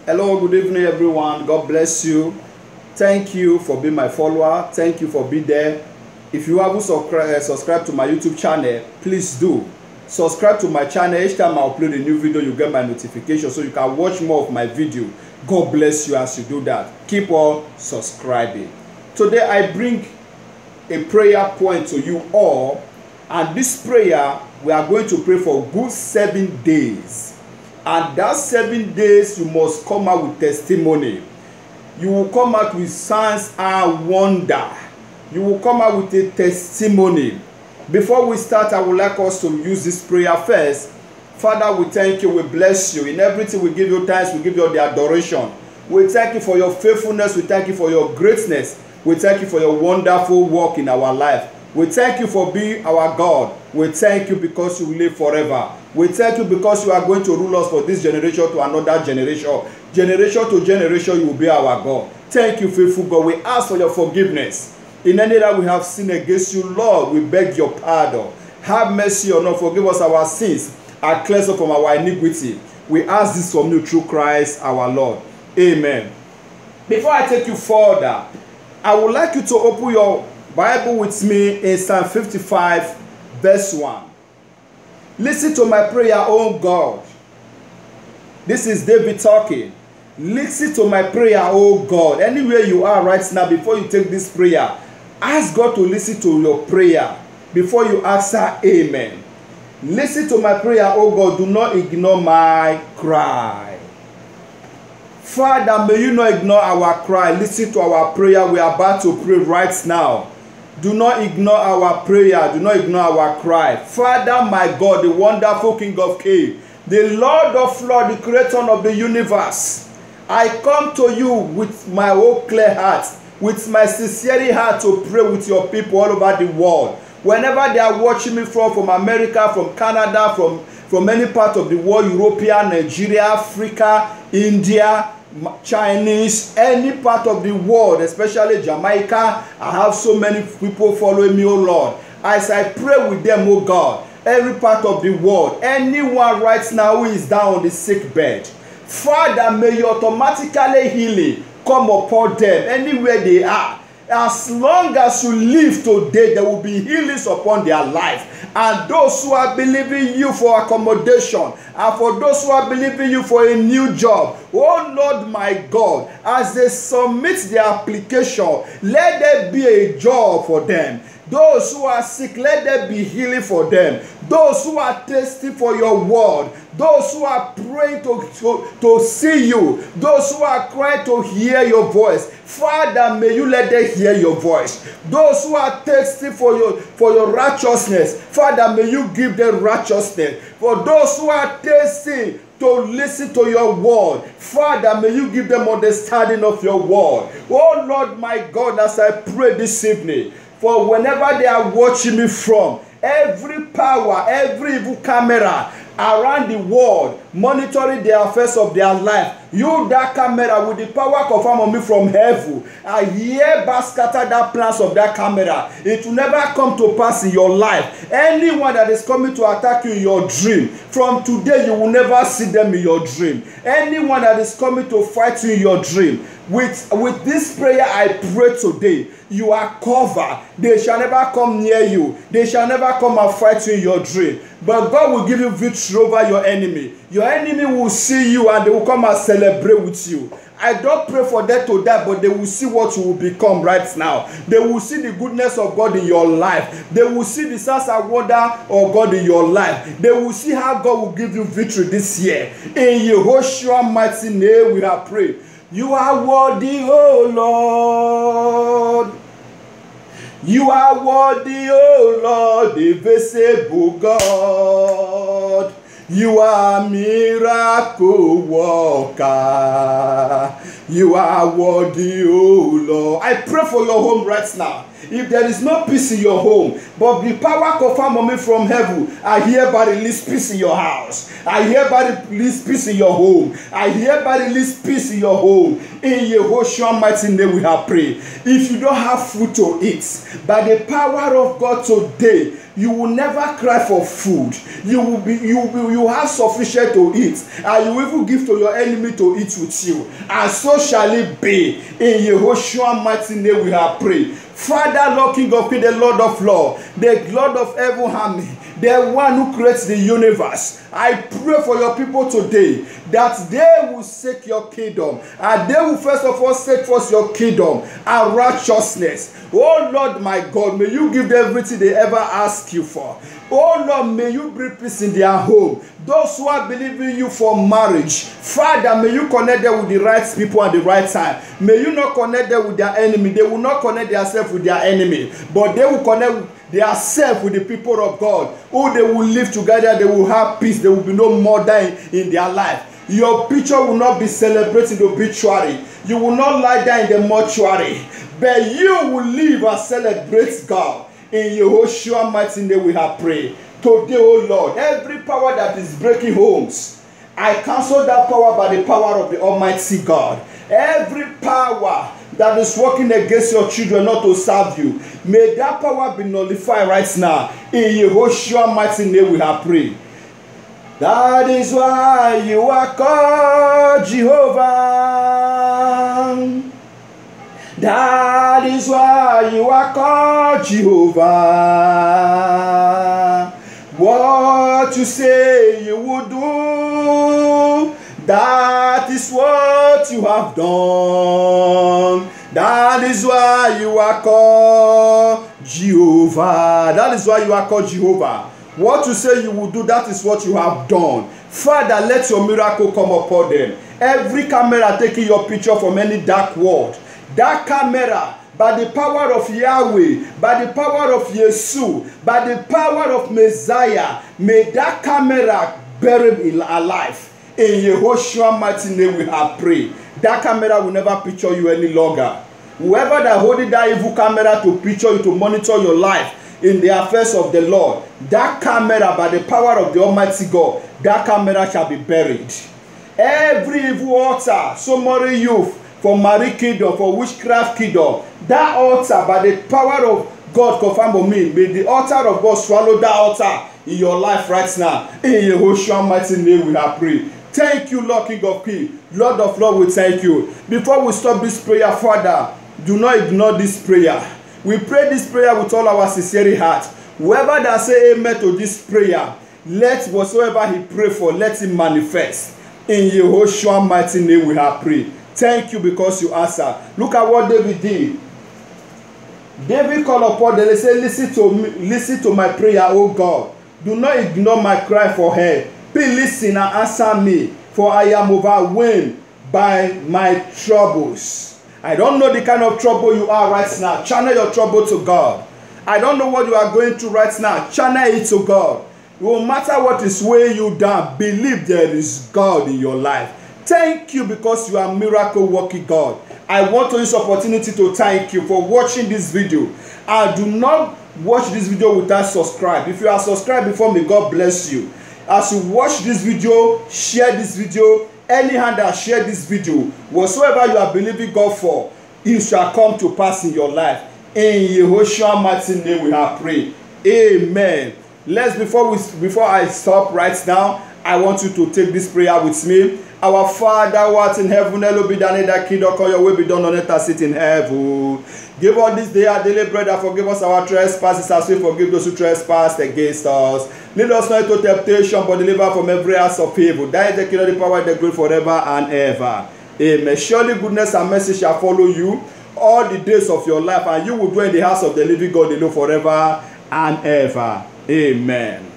Hello, good evening, everyone. God bless you. Thank you for being my follower. Thank you for being there. If you haven't subscribed to my YouTube channel, please do. Subscribe to my channel. Each time I upload a new video, you get my notification so you can watch more of my video. God bless you as you do that. Keep on subscribing. Today, I bring a prayer point to you all. And this prayer, we are going to pray for good 7 days. And that 7 days, you must come out with testimony. You will come out with signs and wonder. You will come out with a testimony. Before we start, I would like us to use this prayer first. Father, we thank you. We bless you. In everything, we give you thanks. We give you the adoration. We thank you for your faithfulness. We thank you for your greatness. We thank you for your wonderful work in our life. We thank you for being our God. We thank you because you live forever. We thank you because you are going to rule us from this generation to another generation. Generation to generation, you will be our God. Thank you, faithful God. We ask for your forgiveness. In any that we have sinned against you, Lord, we beg your pardon. Have mercy on us. Forgive us our sins and cleanse us from our iniquity. We ask this from you through Christ our Lord. Amen. Before I take you further, I would like you to open your Bible with me in Psalm 55, verse 1. Listen to my prayer, oh God. This is David talking. Listen to my prayer, oh God. Anywhere you are right now, before you take this prayer, ask God to listen to your prayer before you answer amen. Listen to my prayer, oh God. Do not ignore my cry. Father, may you not ignore our cry. Listen to our prayer. We are about to pray right now. Do not ignore our prayer. Do not ignore our cry. Father, my God, the wonderful King of Kings, the Lord of Lords, the Creator of the universe, I come to you with my whole clear heart, with my sincere heart to pray with your people all over the world. Whenever they are watching me from America, from Canada, from any part of the world, European, Nigeria, Africa, India, Chinese, any part of the world, especially Jamaica, I have so many people following me, oh Lord. As I pray with them, oh God, every part of the world, anyone right now who is down on the sick bed, Father, may you automatically healing come upon them anywhere they are. As long as you live today, there will be healings upon their life. And those who are believing you for accommodation, and for those who are believing you for a new job, oh Lord my God, as they submit their application, let there be a job for them. Those who are sick, let there be healing for them. Those who are thirsty for your word, those who are praying to see you, those who are crying to hear your voice, Father, may you let them hear your voice. Those who are thirsty for your righteousness, Father, may you give them righteousness. For those who are thirsty to listen to your word, Father, may you give them understanding of your word. Oh Lord my God, as I pray this evening, for whenever they are watching me from, every power, every evil camera around the world monitoring the affairs of their life, you that camera with the power confirm on me from heaven, I hereby scatter that plans of that camera. It will never come to pass in your life. Anyone that is coming to attack you in your dream, from today you will never see them in your dream. Anyone that is coming to fight you in your dream, with this prayer I pray today, you are covered. They shall never come near you. They shall never come and fight you in your dream. But God will give you victory over your enemy. Your enemy will see you and they will come and celebrate with you. I don't pray for them to die, but they will see what you will become right now. They will see the goodness of God in your life. They will see the signs and wonder of God in your life. They will see how God will give you victory this year. In Yehoshua's mighty name we have prayed. You are worthy, oh Lord. You are worthy, oh Lord, invisible God. You are miracle worker. You are worthy, oh Lord. I pray for your home right now. If there is no peace in your home, but the power confirm on me from heaven, I hereby release peace in your house. I hereby release peace in your home. I hereby release peace in your home. In Yehoshua's mighty name we have prayed. If you don't have food to eat, by the power of God today, You will never cry for food. You have sufficient to eat, and you even give to your enemy to eat with you. And so shall it be. In Yehoshua's mighty name we have prayed. Father, Lord, King of Kings, the Lord of Lords, the Lord of heaven army, the one who creates the universe, I pray for your people today that they will seek your kingdom, and they will first of all seek first your kingdom and righteousness. Oh Lord, my God, may you give them everything they ever ask you for. Oh Lord, may you bring peace in their home. Those who are believing you for marriage, Father, may you connect them with the right people at the right time. May you not connect them with their enemy. They will not connect themselves with their enemy, but they will connect themselves with the people of God. Oh, they will live together. They will have peace. There will be no murder in their life. Your picture will not be celebrating the obituary. You will not lie down in the mortuary, but you will live and celebrate God. In Yehoshua's mighty name we have prayed. Today, oh Lord, every power that is breaking homes, I cancel that power by the power of the Almighty God. Every power that is working against your children not to serve you, may that power be nullified right now. In Yehoshua's mighty name we have prayed. That is why you are called Jehovah. That is why you are called Jehovah. What you say you will do, that is what you have done. That is why you are called Jehovah. That is why you are called Jehovah. What you say you will do, that is what you have done. Father, let your miracle come upon them. Every camera taking your picture from any dark world, that camera, by the power of Yahweh, by the power of Jesus, by the power of Messiah, may that camera bury him alive. In Yehoshua's mighty name we have prayed. That camera will never picture you any longer. Whoever that holding that evil camera to picture you, to monitor your life in the affairs of the Lord, that camera, by the power of the Almighty God, that camera shall be buried. Every evil altar, somebody youth, for marriage kingdom, for witchcraft kingdom, that altar, by the power of God, confirm on me, may the altar of God swallow that altar in your life right now. In Yehoshua's mighty name we have prayed. Thank you, Lord, King of Kings, Lord of Lords, we thank you. Before we stop this prayer, Father, do not ignore this prayer. We pray this prayer with all our sincere heart. Whoever that say amen to this prayer, let whatsoever he pray for, let him manifest. In Yehoshua's mighty name we have prayed. Thank you because you answer. Look at what David did. David called upon them and said, listen to me, listen to my prayer, O God. Do not ignore my cry for help. Please listen and answer me, for I am overwhelmed by my troubles. I don't know the kind of trouble you are right now. Channel your trouble to God. I don't know what you are going through right now. Channel it to God. No matter what is weighing you down, believe there is God in your life. Thank you because you are miracle working God. I want to use this opportunity to thank you for watching this video. And do not watch this video without subscribe. If you are subscribed before, may God bless you. As you watch this video, share this video. Any hand that share this video, whatsoever you are believing God for, it shall come to pass in your life. In Yehoshua's mighty name we have prayed. Amen. Before I stop right now, I want you to take this prayer with me. Our Father who art in heaven, hallowed be thy name, thy kingdom come, your will be done on earth as it in heaven. Give us this day our daily bread, and forgive us our trespasses as we forgive those who trespass against us. Lead us not into temptation, but deliver us from every house of evil. Thine is the kingdom, the power, and the glory forever and ever. Amen. Surely goodness and mercy shall follow you all the days of your life, and you will dwell in the house of the living God alone forever and ever. Amen.